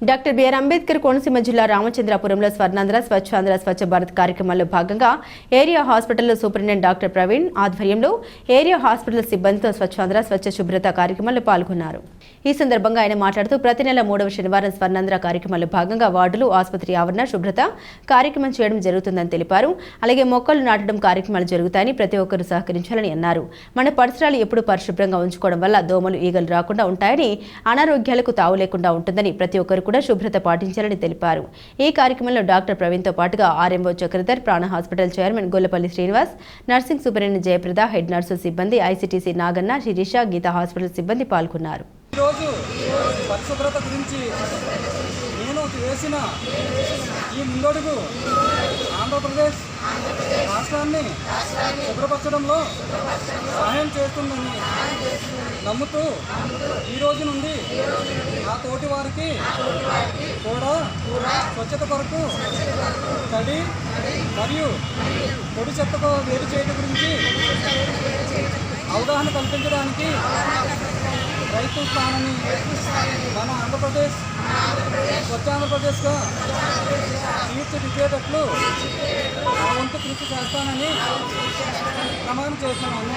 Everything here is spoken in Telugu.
డాక్టర్ బిఆర్ అంబేద్కర్ కోనసీమ జిల్లా రామచంద్రాపురంలో స్వర్ణాంధ్ర స్వచ్ఛాంధ్ర స్వచ్ఛ భారత్ కార్యక్రమంలో భాగంగా ఏరియా హాస్పిటల్లో సూపరింటెండెంట్ డాక్టర్ ప్రవీణ్ ఆధ్వర్యంలో ఏరియా హాస్పిటల్ సిబ్బందితో స్వచ్ఛాంధ్ర స్వచ్ఛ శుభ్రత కార్యక్రమంలో పాల్గొన్నారు. ఈ సందర్భంగా ఆయన మాట్లాడుతూ ప్రతి నెల 3వ శనివారం స్వర్ణాంధ్ర కార్యక్రమంలో భాగంగా వార్డులు, ఆసుపత్రి ఆవరణ శుభ్రత కార్యక్రమం చేయడం జరుగుతుందని తెలిపారు. అలాగే మొక్కలు నాటడం కార్యక్రమాలు జరుగుతాయని ప్రతి ఒక్కరూ సహకరించాలని అన్నారు. మన పరిసరాలు ఎప్పుడూ పరిశుభ్రంగా ఉంచుకోవడం వల్ల దోమలు, ఈగలు రాకుండా ఉంటాయని, అనారోగ్యాలకు తావు లేకుండా ఉంటుందని ప్రతి ఒక్కరు కూడా శుభ్రత పాటించాలని తెలిపారు. ఈ కార్యక్రమంలో డాక్టర్ ప్రవీణ్ తో పాటుగా ఆర్ఎంఓ చక్రధర్, ప్రాణ hospital chairman Gollapalli Srinivas, nursing superintendent Jayaprada, head nurse సిబ్బంది, ఐసీటీసీ నాగన్న, శిరీష, గీతా హాస్పిటల్ సిబ్బంది పాల్గొన్నారు. ఈరోజు పరిశుభ్రత గురించి నేను వేసిన ఈ ముందడుగు ఆంధ్రప్రదేశ్ రాష్ట్రాన్ని శుభ్రపరచడంలో సహాయం చేస్తుందని నమ్ముతూ ఈ రోజు నుండి నా తోటి వారికి కూడా స్వచ్ఛత కొరకు తడి మరియు పొడి చెత్తకు వేరు చేయడం గురించి అవగాహన కల్పించడానికి ప్రయత్నిస్తానని, మన ఆంధ్రప్రదేశ్ స్వచ్ఛ ఆంధ్రప్రదేశ్గా తీర్చిదిద్దేటట్లు నా వంతు కృషి చేస్తానని ప్రమాణం చేస్తున్నాను.